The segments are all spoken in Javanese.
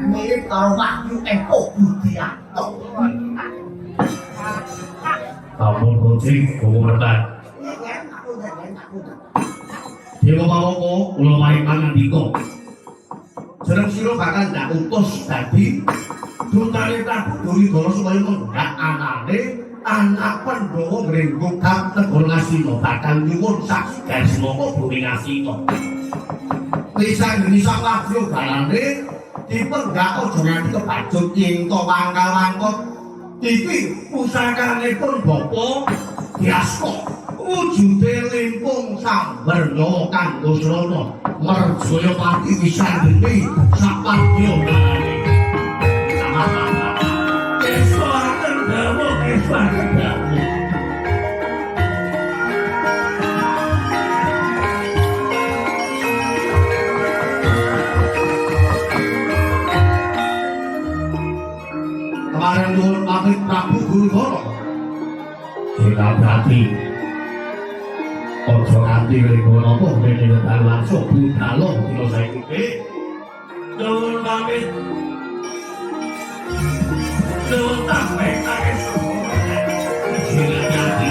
mirip karo Wahyu Eko Budianto. Ampun Gusti, kumuretan. Dewa Pawoko kula maring pangandika. Jeneng sira bakal ndak utus dadi duntane Prabu Duryudana supaya nggak anane anak Pandhawa ngrenggo kang negara Ngastina bakal nyuwun saksi Gasmaka bumi Ngastina. Pisang sang Wahyu balane dipenggak aja nganti kebajut ing to wangkal-wangkot. Iki pusakanipun Bapa Dyasta. Wujude limpung samberna kanggo srana merjaya pati wisandene sapadya dalane. Keswaken dawa keswaken dawa. Kemarin nuwun pamit Prabu Duryudana. Sinabati ojo nganti rego napa dene dalu langsung budalo kula saiki nuwun pamit nuwun sampe kake sinabati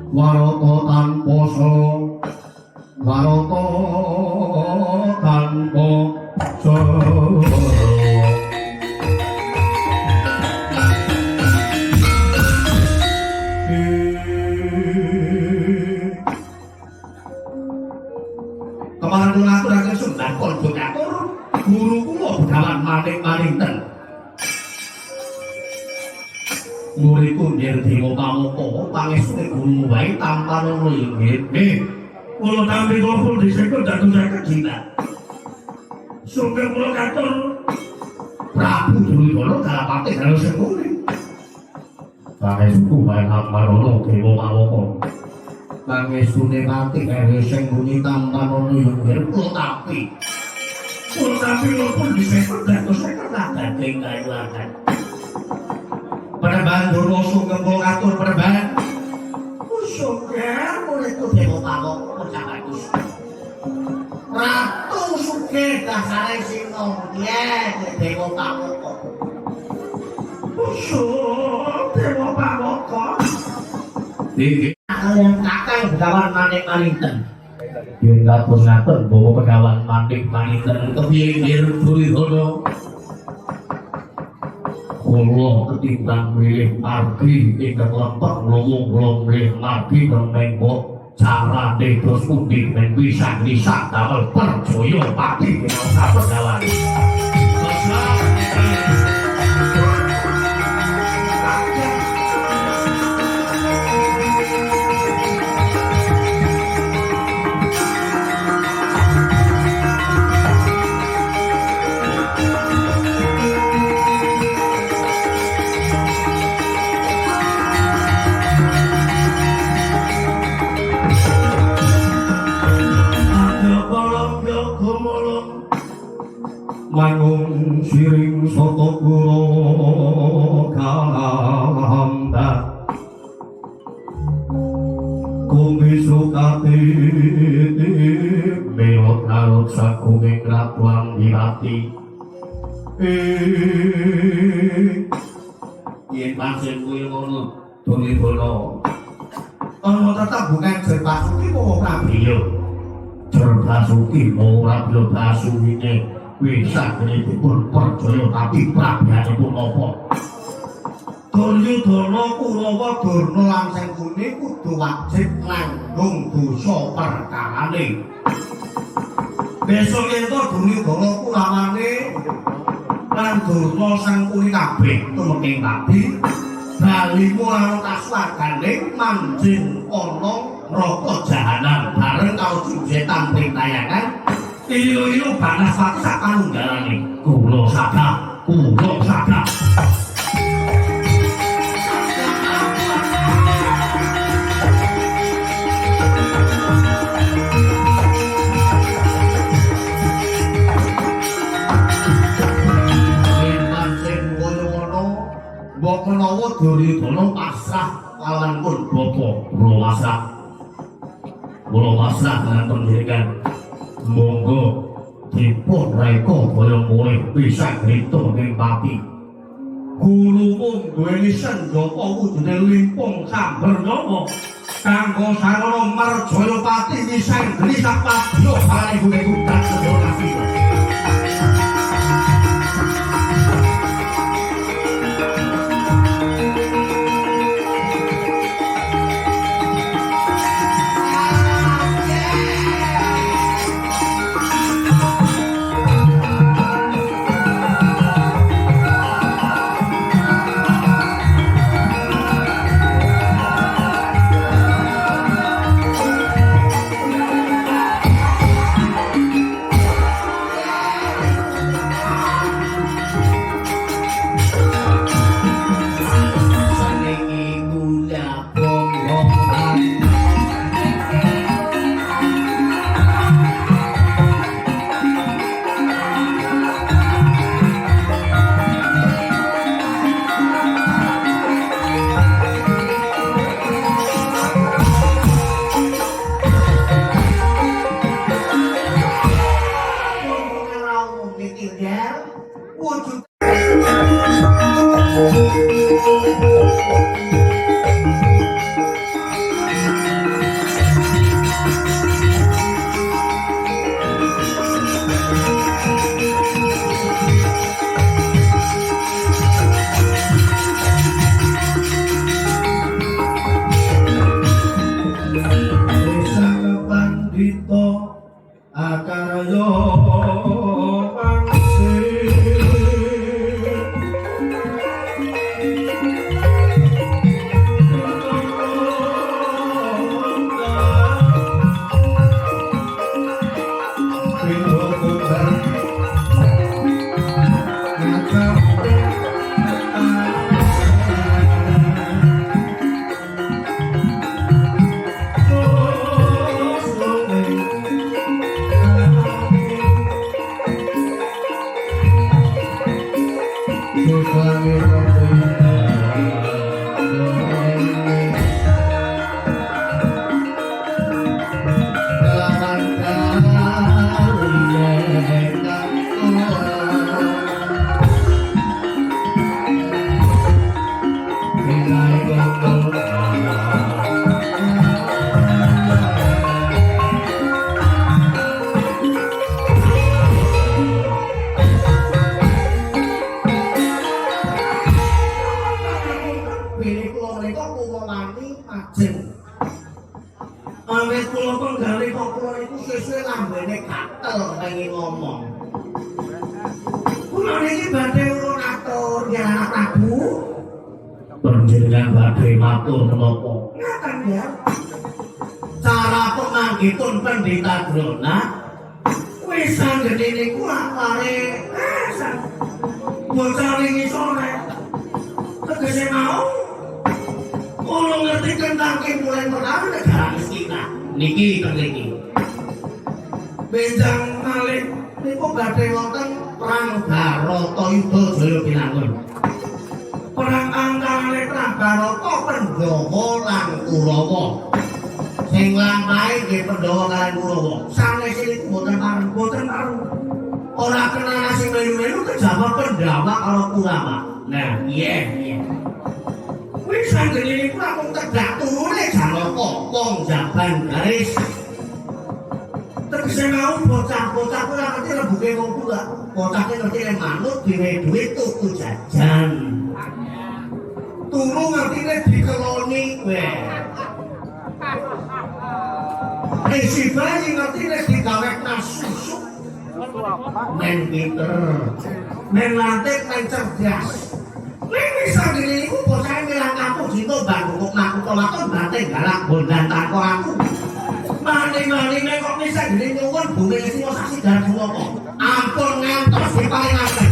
warata tanpa sala warata tanpa sala kemarin kula aturaken sembah konco catur guru kula Begawan maning-maningten muridku nggih dewa pamoko pangestune guru wae tanpa ngono nggih kula tampi kula pun disekul dadosaken jinak sumber kula katur Prabu Duryudana kalapate dados sekune pangestu wae marono dewa pamoko pangestune pati kare sing bunyi tanpa ngono nggih kula tampi kula pun disekul dadosaken daging kayuhan Penerbangan Durna Sugeng kula katur penerbangan Sugeng muridku dewa pamoko ucapaken Ratu Sugeng dasare sino nggih dewa pamoko dewa pamoko nggih kaliyan kakang Begawan maning-maningten yen kapun ngaten bawa Begawan maning-maningten kepiye Duryudana kula ketimbang milih margi ingkang lempeng lumung milih margi menengok carane terus pundi ben bisa damel percaya pati menawa Begawan Mangung siring saka kula kalahamba kumisukati meot larut sakunging ratuang dirati yen pancen kuwi ngono Duryudana ana tetembungan Jer Basuki mau Prabiya Jer Basuki mau Prabiya Basukine bisa dipun percaya tapi prabiyanipun apa Duryudana Kurawa Durna lan Sengkuni kudu wajib nanggung dosa perkarane besok ento Duryudana Kuramane lan Durna Sengkuni kabeh tumengking tadi bali mulang kaswargane manjing ana neraka jahanam bareng karo setan printayangan iyo panas pati sak panunggalane kula sadar mbok menawa Duryudana pasrah kalawan pun bapa kula pasrah ngaten njenengan monggo dipun reka kaya mulih bisa ngitung ing pati guru mung duweni senjata wujune limpung samber nyawa kanggo sarana merjaya pati bisa nggri sak padya barane gune kudat sedaya Pilih kula menika kula wani majeng. Awit kula penggali kok kula niku sesuai lambene gatel pengen ngomong. Kula niki badhe urun atur ya anak Prabu. Panjenengan badhe matur menapa? Ngaten ya. Cara pemanggitun Pendeta Drona wis anggene niku akare bocah wingi sore. Tegese mau kula ngerti kentangke mulai pertama negara Mestina niki niki benjang malih niku badhe wonten perang Baratayuda Jaya Pinangun. Perang antarané Perang Barata Pandhawa lan Kurawa. Sing lampahe nggih Pandhawa kaliyan Kurawa. Sanesipun boten pareng. Ora kenal sing melu-melu kejaba Pandhawa karo Kurawa. Nah, iya. Wis anggene niku langsung tegak turune Janaka wong jaban garis. Tegese mau bocah-bocah kuwi ora ngerti rebuke wong tuwa. Bocah ki ngerti nek manut dhewe duit tuku jajan. Turu ngerti nek dikeloni kowe. Isi bayi ngerti nek digawe nas susu. Men pinter. Men lantik men cerdas. Nek bisa gini iku bocah milang kampung dito bangun kok ngaku tolakon batin galak bondan tako aku. Mani-mani nek kok bisa gini nyuwun bumi isi saksi dan semua kok. Ampun ngantos diparingaken.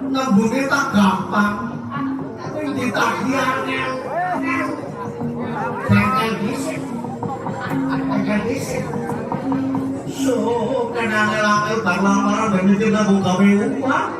Nembungnya tak gampang, tapi ditagihannya bengkel disik. So, kenang-kenang barang-barang dan itu nabung gawe uang.